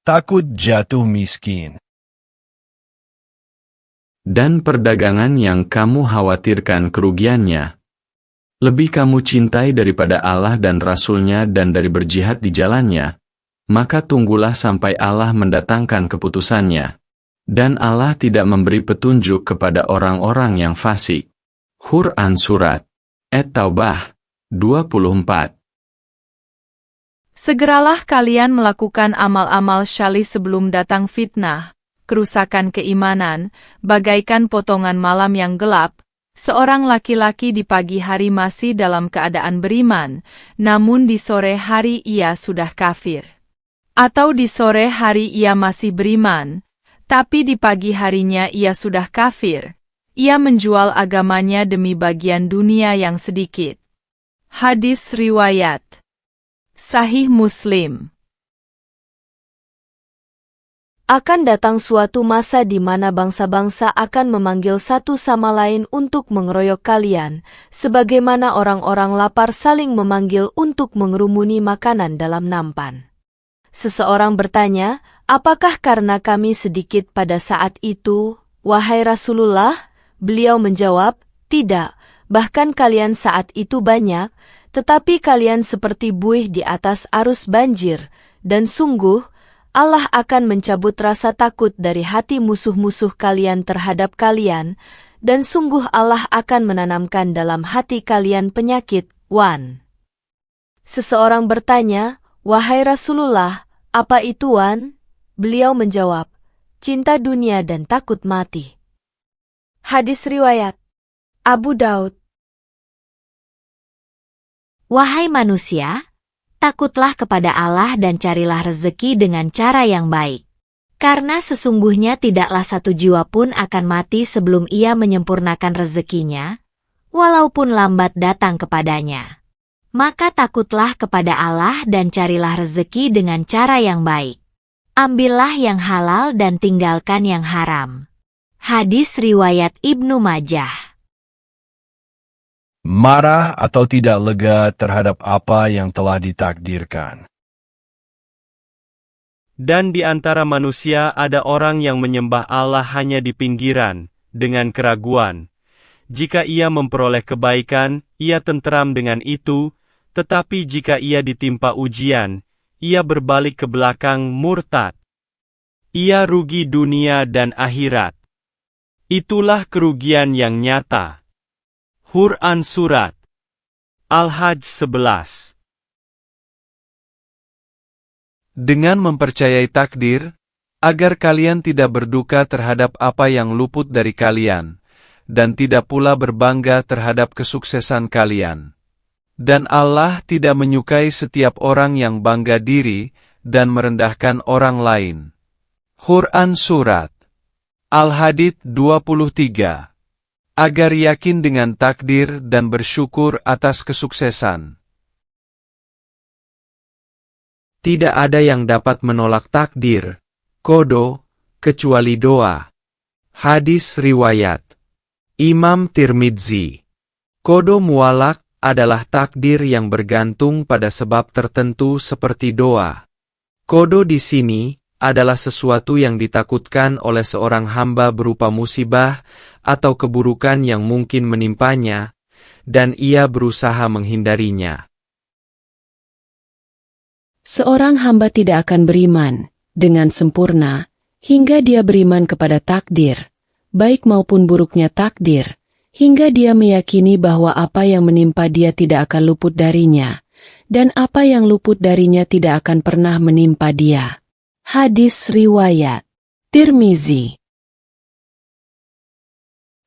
takut jatuh miskin. Dan perdagangan yang kamu khawatirkan kerugiannya, lebih kamu cintai daripada Allah dan Rasul-Nya dan dari berjihad di jalannya, maka tunggulah sampai Allah mendatangkan keputusannya. Dan Allah tidak memberi petunjuk kepada orang-orang yang fasik. Quran Surat At-Taubah 24. Segeralah kalian melakukan amal-amal syalih sebelum datang fitnah, kerusakan keimanan, bagaikan potongan malam yang gelap. Seorang laki-laki di pagi hari masih dalam keadaan beriman, namun di sore hari ia sudah kafir. Atau di sore hari ia masih beriman, tapi di pagi harinya ia sudah kafir. Ia menjual agamanya demi bagian dunia yang sedikit. Hadis riwayat Sahih Muslim. Akan datang suatu masa di mana bangsa-bangsa akan memanggil satu sama lain untuk mengeroyok kalian, sebagaimana orang-orang lapar saling memanggil untuk mengerumuni makanan dalam nampan. Seseorang bertanya, apakah karena kami sedikit pada saat itu, wahai Rasulullah? Beliau menjawab, tidak, bahkan kalian saat itu banyak, tetapi kalian seperti buih di atas arus banjir, dan sungguh, Allah akan mencabut rasa takut dari hati musuh-musuh kalian terhadap kalian, dan sungguh Allah akan menanamkan dalam hati kalian penyakit, wan. Seseorang bertanya, wahai Rasulullah, apa itu wan? Beliau menjawab, cinta dunia dan takut mati. Hadis riwayat Abu Daud. Wahai manusia, takutlah kepada Allah dan carilah rezeki dengan cara yang baik. Karena sesungguhnya tidaklah satu jiwa pun akan mati sebelum ia menyempurnakan rezekinya, walaupun lambat datang kepadanya. Maka takutlah kepada Allah dan carilah rezeki dengan cara yang baik. Ambillah yang halal dan tinggalkan yang haram. Hadis riwayat Ibnu Majah. Marah atau tidak lega terhadap apa yang telah ditakdirkan. Dan di antara manusia ada orang yang menyembah Allah hanya di pinggiran, dengan keraguan. Jika ia memperoleh kebaikan, ia tenteram dengan itu, tetapi jika ia ditimpa ujian, ia berbalik ke belakang murtad. Ia rugi dunia dan akhirat. Itulah kerugian yang nyata. Quran Surat Al-Hajj 11. Dengan mempercayai takdir, agar kalian tidak berduka terhadap apa yang luput dari kalian, dan tidak pula berbangga terhadap kesuksesan kalian. Dan Allah tidak menyukai setiap orang yang bangga diri dan merendahkan orang lain. Quran Surat Al-Hadid 23. Agar yakin dengan takdir dan bersyukur atas kesuksesan. Tidak ada yang dapat menolak takdir, qada, kecuali doa. Hadis riwayat Imam Tirmidzi. Qada muwallaq adalah takdir yang bergantung pada sebab tertentu seperti doa. Qada di sini adalah sesuatu yang ditakutkan oleh seorang hamba berupa musibah atau keburukan yang mungkin menimpanya, dan ia berusaha menghindarinya. Seorang hamba tidak akan beriman dengan sempurna hingga dia beriman kepada takdir, baik maupun buruknya takdir, hingga dia meyakini bahwa apa yang menimpa dia tidak akan luput darinya, dan apa yang luput darinya tidak akan pernah menimpa dia. Hadis riwayat Tirmizi.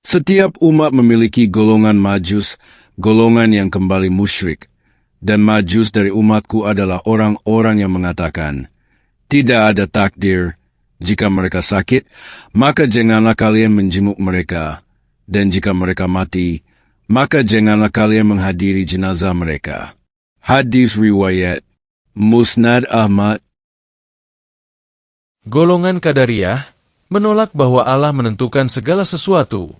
Setiap umat memiliki golongan majus, golongan yang kembali musyrik, dan majus dari umatku adalah orang-orang yang mengatakan, tidak ada takdir, jika mereka sakit, maka janganlah kalian menjenguk mereka, dan jika mereka mati, maka janganlah kalian menghadiri jenazah mereka. Hadis riwayat Musnad Ahmad. Golongan Qadariyah menolak bahwa Allah menentukan segala sesuatu.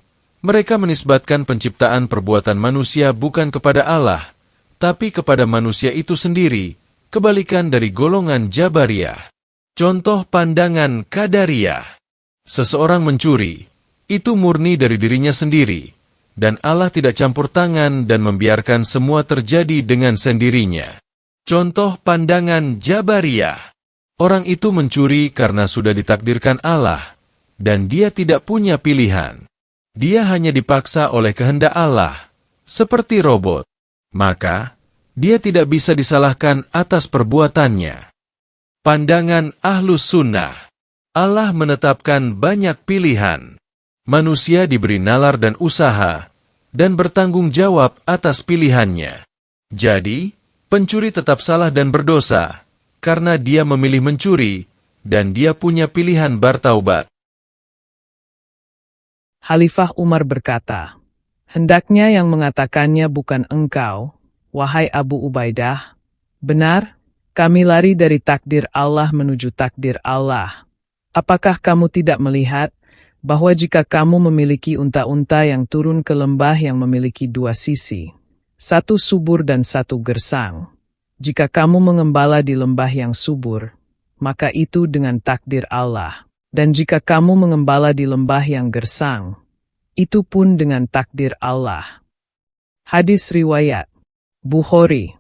Mereka menisbatkan penciptaan perbuatan manusia bukan kepada Allah, tapi kepada manusia itu sendiri, kebalikan dari golongan Jabariyah. Contoh pandangan Qadariyah. Seseorang mencuri, itu murni dari dirinya sendiri, dan Allah tidak campur tangan dan membiarkan semua terjadi dengan sendirinya. Contoh pandangan Jabariyah. Orang itu mencuri karena sudah ditakdirkan Allah, dan dia tidak punya pilihan. Dia hanya dipaksa oleh kehendak Allah, seperti robot. Maka, dia tidak bisa disalahkan atas perbuatannya. Pandangan Ahlus Sunnah. Allah menetapkan banyak pilihan. Manusia diberi nalar dan usaha, dan bertanggung jawab atas pilihannya. Jadi, pencuri tetap salah dan berdosa, karena dia memilih mencuri, dan dia punya pilihan bertaubat. Khalifah Umar berkata, "Hendaknya yang mengatakannya bukan engkau, wahai Abu Ubaidah. Benar, kami lari dari takdir Allah menuju takdir Allah. Apakah kamu tidak melihat bahwa jika kamu memiliki unta-unta yang turun ke lembah yang memiliki dua sisi, satu subur dan satu gersang, jika kamu mengembala di lembah yang subur, maka itu dengan takdir Allah. Dan jika kamu mengembala di lembah yang gersang, itu pun dengan takdir Allah." Hadis riwayat Bukhari.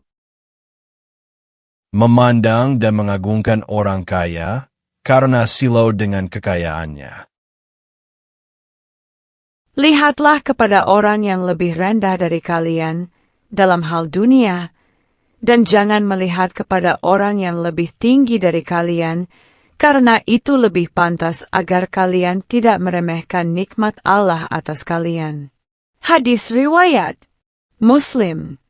Memandang dan mengagungkan orang kaya karena silau dengan kekayaannya. Lihatlah kepada orang yang lebih rendah dari kalian dalam hal dunia, dan jangan melihat kepada orang yang lebih tinggi dari kalian, karena itu lebih pantas agar kalian tidak meremehkan nikmat Allah atas kalian. Hadis riwayat Muslim.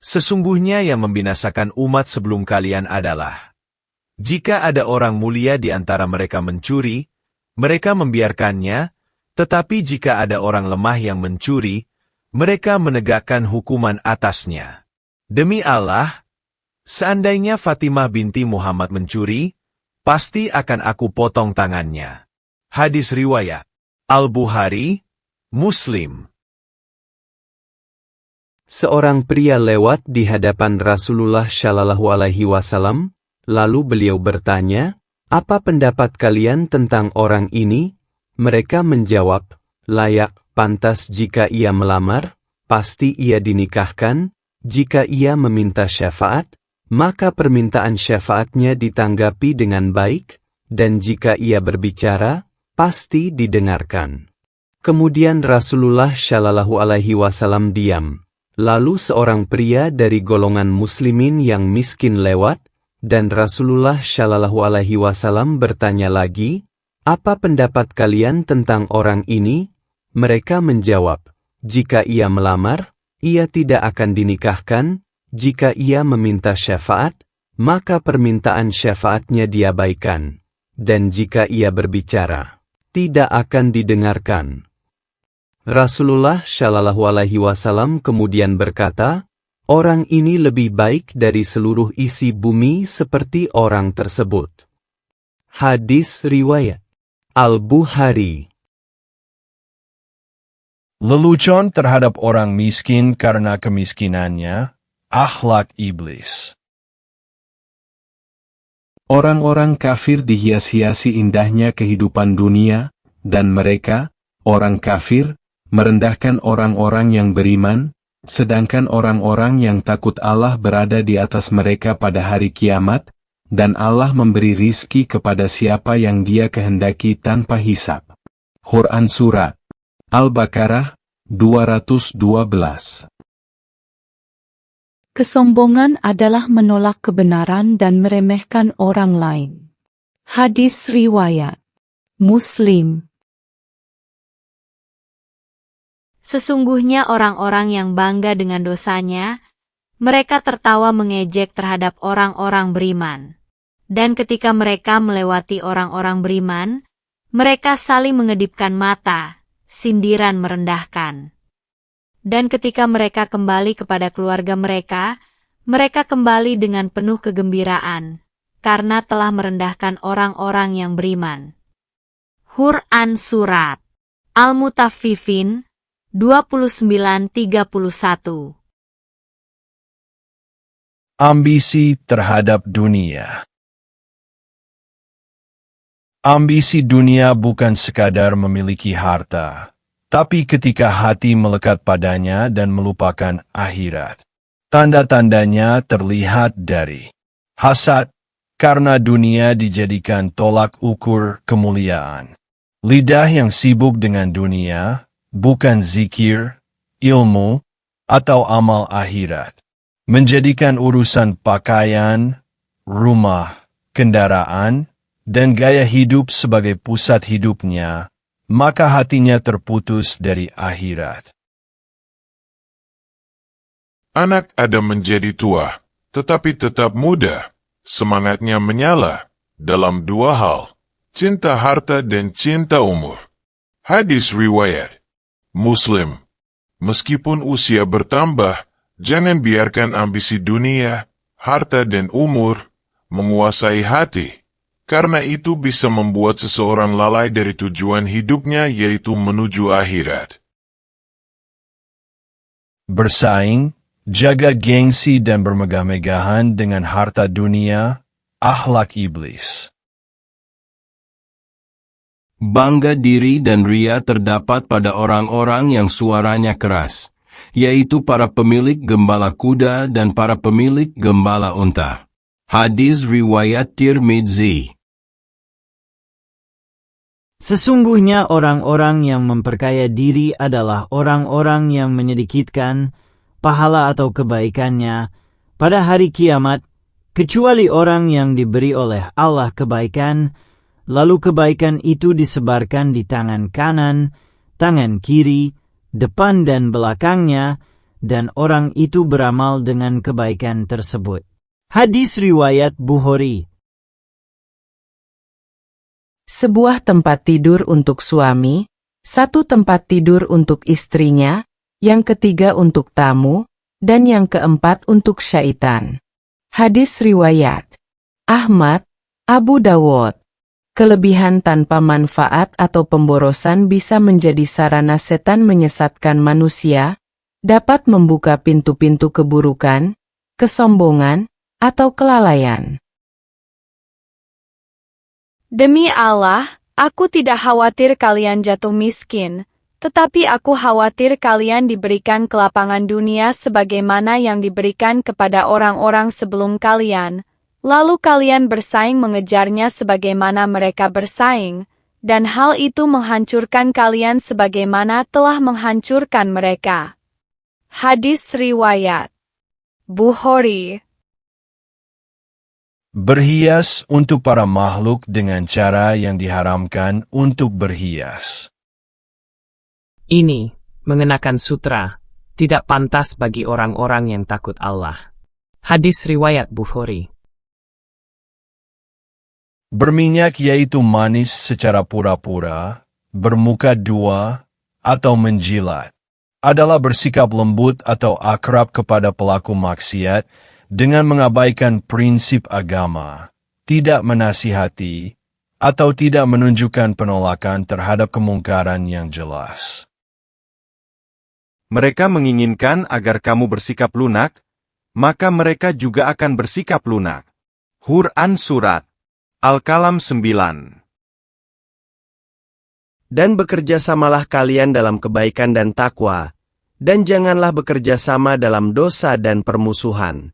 Sesungguhnya yang membinasakan umat sebelum kalian adalah, jika ada orang mulia di antara mereka mencuri, mereka membiarkannya, tetapi jika ada orang lemah yang mencuri, mereka menegakkan hukuman atasnya. Demi Allah, seandainya Fatimah binti Muhammad mencuri, pasti akan aku potong tangannya. Hadis riwayat Al-Bukhari, Muslim. Seorang pria lewat di hadapan Rasulullah Shallallahu Alaihi Wasallam, lalu beliau bertanya, "Apa pendapat kalian tentang orang ini?" Mereka menjawab, "Layak, pantas jika ia melamar, pasti ia dinikahkan, jika ia meminta syafaat, maka permintaan syafaatnya ditanggapi dengan baik, dan jika ia berbicara, pasti didengarkan." Kemudian Rasulullah Shallallahu Alaihi Wasallam diam. Lalu seorang pria dari golongan muslimin yang miskin lewat, dan Rasulullah Shallallahu Alaihi Wasallam bertanya lagi, "Apa pendapat kalian tentang orang ini?" Mereka menjawab, "Jika ia melamar, ia tidak akan dinikahkan, jika ia meminta syafaat, maka permintaan syafaatnya diabaikan, dan jika ia berbicara, tidak akan didengarkan." Rasulullah Shallallahu Alaihi Wasallam kemudian berkata, "Orang ini lebih baik dari seluruh isi bumi seperti orang tersebut." Hadis riwayat Al-Bukhari. Lelucon terhadap orang miskin karena kemiskinannya, akhlak iblis. Orang-orang kafir dihias-hiasi indahnya kehidupan dunia, dan mereka, orang kafir, merendahkan orang-orang yang beriman, sedangkan orang-orang yang takut Allah berada di atas mereka pada hari kiamat, dan Allah memberi rizki kepada siapa yang Dia kehendaki tanpa hisab. Quran Surat Al-Baqarah 212. Kesombongan adalah menolak kebenaran dan meremehkan orang lain. Hadis riwayat Muslim. Sesungguhnya orang-orang yang bangga dengan dosanya, mereka tertawa mengejek terhadap orang-orang beriman. Dan ketika mereka melewati orang-orang beriman, mereka saling mengedipkan mata, sindiran merendahkan. Dan ketika mereka kembali kepada keluarga mereka kembali dengan penuh kegembiraan, karena telah merendahkan orang-orang yang beriman. Quran Surat Al-Mutaffifin 29:31. Ambisi terhadap dunia. Ambisi dunia bukan sekadar memiliki harta, tapi ketika hati melekat padanya dan melupakan akhirat. Tanda-tandanya terlihat dari hasad, karena dunia dijadikan tolak ukur kemuliaan. Lidah yang sibuk dengan dunia, bukan zikir, ilmu, atau amal akhirat. Menjadikan urusan pakaian, rumah, kendaraan, dan gaya hidup sebagai pusat hidupnya, maka hatinya terputus dari akhirat. Anak Adam menjadi tua, tetapi tetap muda. Semangatnya menyala dalam dua hal, cinta harta dan cinta umur. Hadis riwayat Muslim. Meskipun usia bertambah, jangan biarkan ambisi dunia, harta dan umur menguasai hati. Karena itu bisa membuat seseorang lalai dari tujuan hidupnya, yaitu menuju akhirat. Bersaing, jaga gengsi dan bermegah-megahan dengan harta dunia, akhlak iblis. Bangga diri dan ria terdapat pada orang-orang yang suaranya keras, yaitu para pemilik gembala kuda dan para pemilik gembala unta. Hadis riwayat Tirmidzi. Sesungguhnya orang-orang yang memperkaya diri adalah orang-orang yang menyedikitkan pahala atau kebaikannya pada hari kiamat, kecuali orang yang diberi oleh Allah kebaikan, lalu kebaikan itu disebarkan di tangan kanan, tangan kiri, depan dan belakangnya, dan orang itu beramal dengan kebaikan tersebut. Hadis riwayat Bukhari. Sebuah tempat tidur untuk suami, satu tempat tidur untuk istrinya, yang ketiga untuk tamu, dan yang keempat untuk syaitan. Hadis riwayat Ahmad, Abu Dawud. Kelebihan tanpa manfaat atau pemborosan bisa menjadi sarana setan menyesatkan manusia, dapat membuka pintu-pintu keburukan, kesombongan, atau kelalaian. Demi Allah, aku tidak khawatir kalian jatuh miskin, tetapi aku khawatir kalian diberikan kelapangan dunia sebagaimana yang diberikan kepada orang-orang sebelum kalian, lalu kalian bersaing mengejarnya sebagaimana mereka bersaing, dan hal itu menghancurkan kalian sebagaimana telah menghancurkan mereka. Hadis riwayat Bukhari. Berhias untuk para makhluk dengan cara yang diharamkan untuk berhias. Ini, mengenakan sutra, tidak pantas bagi orang-orang yang takut Allah. Hadis riwayat Bukhari. Berminyak yaitu manis secara pura-pura, bermuka dua, atau menjilat, adalah bersikap lembut atau akrab kepada pelaku maksiat, dengan mengabaikan prinsip agama, tidak menasihati, atau tidak menunjukkan penolakan terhadap kemungkaran yang jelas. Mereka menginginkan agar kamu bersikap lunak, maka mereka juga akan bersikap lunak. Quran Surat Al-Qalam 9. Dan bekerjasamalah kalian dalam kebaikan dan takwa, dan janganlah bekerjasama dalam dosa dan permusuhan.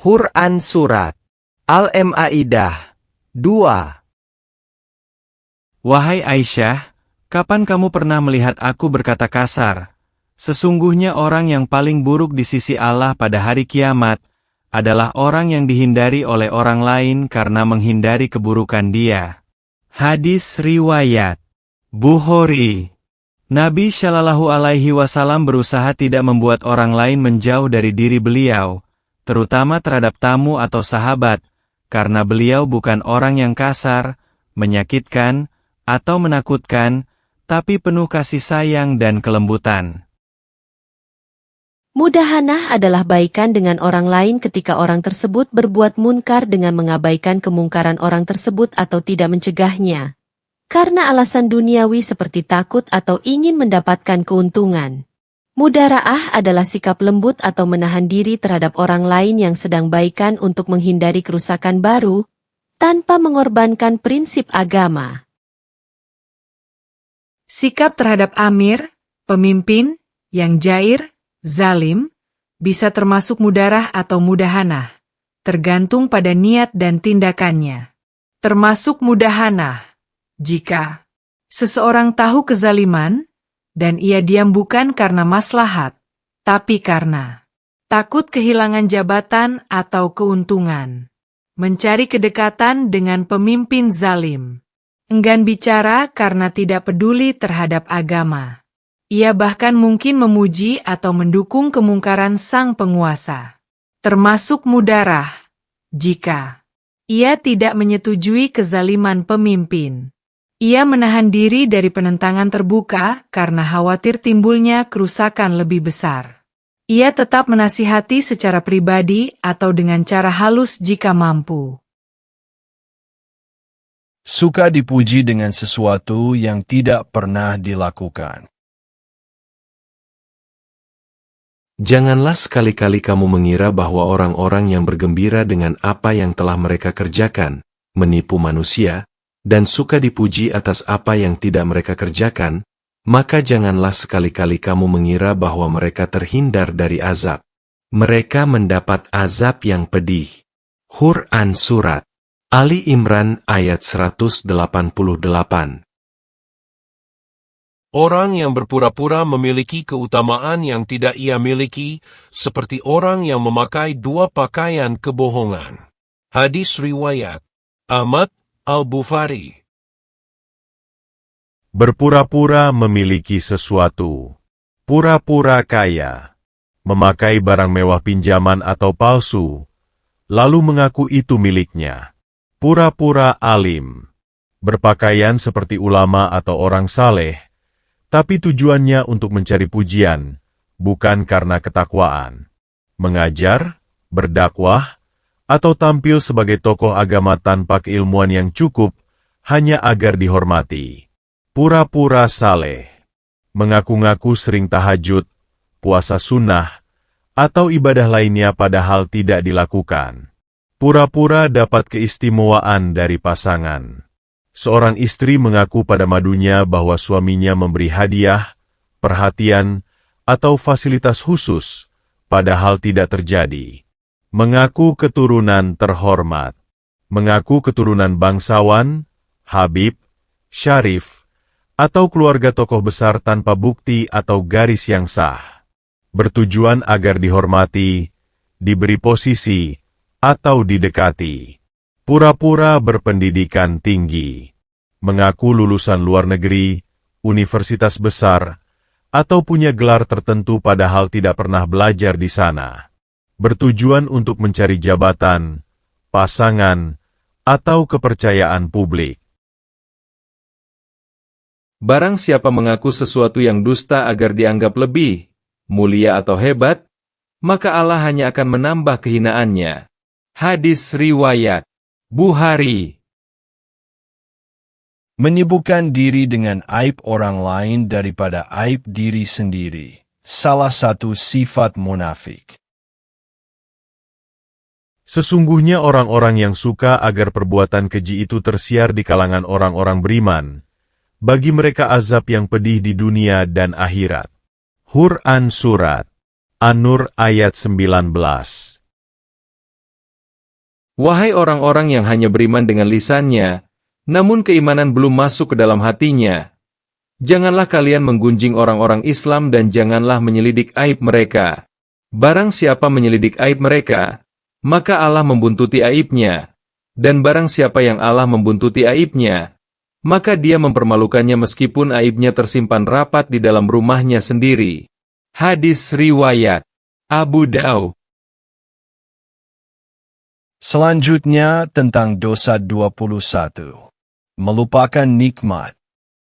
Quran Surat Al-Ma'idah 2. Wahai Aisyah, kapan kamu pernah melihat aku berkata kasar? Sesungguhnya orang yang paling buruk di sisi Allah pada hari kiamat adalah orang yang dihindari oleh orang lain karena menghindari keburukan dia. Hadis riwayat Bukhari. Nabi Shallallahu Alaihi Wasallam berusaha tidak membuat orang lain menjauh dari diri beliau, terutama terhadap tamu atau sahabat, karena beliau bukan orang yang kasar, menyakitkan, atau menakutkan, tapi penuh kasih sayang dan kelembutan. Mudahanah adalah baikan dengan orang lain ketika orang tersebut berbuat munkar dengan mengabaikan kemungkaran orang tersebut atau tidak mencegahnya. Karena alasan duniawi seperti takut atau ingin mendapatkan keuntungan. Mudaraah adalah sikap lembut atau menahan diri terhadap orang lain yang sedang baikan untuk menghindari kerusakan baru, tanpa mengorbankan prinsip agama. Sikap terhadap amir, pemimpin, yang jair, zalim, bisa termasuk mudarah atau mudahanah, tergantung pada niat dan tindakannya. Termasuk mudahanah, jika seseorang tahu kezaliman, dan ia diam bukan karena maslahat, tapi karena takut kehilangan jabatan atau keuntungan. Mencari kedekatan dengan pemimpin zalim. Enggan bicara karena tidak peduli terhadap agama. Ia bahkan mungkin memuji atau mendukung kemungkaran sang penguasa. Termasuk mudarah, jika ia tidak menyetujui kezaliman pemimpin. Ia menahan diri dari penentangan terbuka karena khawatir timbulnya kerusakan lebih besar. Ia tetap menasihati secara pribadi atau dengan cara halus jika mampu. Suka dipuji dengan sesuatu yang tidak pernah dilakukan. Janganlah sekali-kali kamu mengira bahwa orang-orang yang bergembira dengan apa yang telah mereka kerjakan, menipu manusia, dan suka dipuji atas apa yang tidak mereka kerjakan, maka janganlah sekali-kali kamu mengira bahwa mereka terhindar dari azab. Mereka mendapat azab yang pedih. Quran Surat Ali Imran ayat 188. Orang yang berpura-pura memiliki keutamaan yang tidak ia miliki, seperti orang yang memakai dua pakaian kebohongan. Hadis riwayat Ahmad Al-Bukhari. Berpura-pura memiliki sesuatu. Pura-pura kaya. Memakai barang mewah pinjaman atau palsu. Lalu mengaku itu miliknya. Pura-pura alim. Berpakaian seperti ulama atau orang saleh, tapi tujuannya untuk mencari pujian, bukan karena ketakwaan. Mengajar, berdakwah, atau tampil sebagai tokoh agama tanpa keilmuan yang cukup, hanya agar dihormati. Pura-pura saleh, mengaku-ngaku sering tahajud, puasa sunnah, atau ibadah lainnya padahal tidak dilakukan. Pura-pura dapat keistimewaan dari pasangan. Seorang istri mengaku pada madunya bahwa suaminya memberi hadiah, perhatian, atau fasilitas khusus, padahal tidak terjadi. Mengaku keturunan terhormat. Mengaku keturunan bangsawan, habib, syarif, atau keluarga tokoh besar tanpa bukti atau garis yang sah. Bertujuan agar dihormati, diberi posisi, atau didekati. Pura-pura berpendidikan tinggi. Mengaku lulusan luar negeri, universitas besar, atau punya gelar tertentu padahal tidak pernah belajar di sana. Bertujuan untuk mencari jabatan, pasangan, atau kepercayaan publik. Barang siapa mengaku sesuatu yang dusta agar dianggap lebih mulia atau hebat, maka Allah hanya akan menambah kehinaannya. Hadis riwayat Bukhari. Menyibukkan diri dengan aib orang lain daripada aib diri sendiri. Salah satu sifat munafik. Sesungguhnya orang-orang yang suka agar perbuatan keji itu tersiar di kalangan orang-orang beriman, bagi mereka azab yang pedih di dunia dan akhirat. Quran Surat An-Nur ayat 19. Wahai orang-orang yang hanya beriman dengan lisannya, namun keimanan belum masuk ke dalam hatinya, janganlah kalian menggunjing orang-orang Islam dan janganlah menyelidik aib mereka. Barang siapa menyelidik aib mereka, maka Allah membuntuti aibnya, dan barang siapa yang Allah membuntuti aibnya, maka dia mempermalukannya meskipun aibnya tersimpan rapat di dalam rumahnya sendiri. Hadis riwayat Abu Daud. Selanjutnya tentang dosa 21. Melupakan nikmat.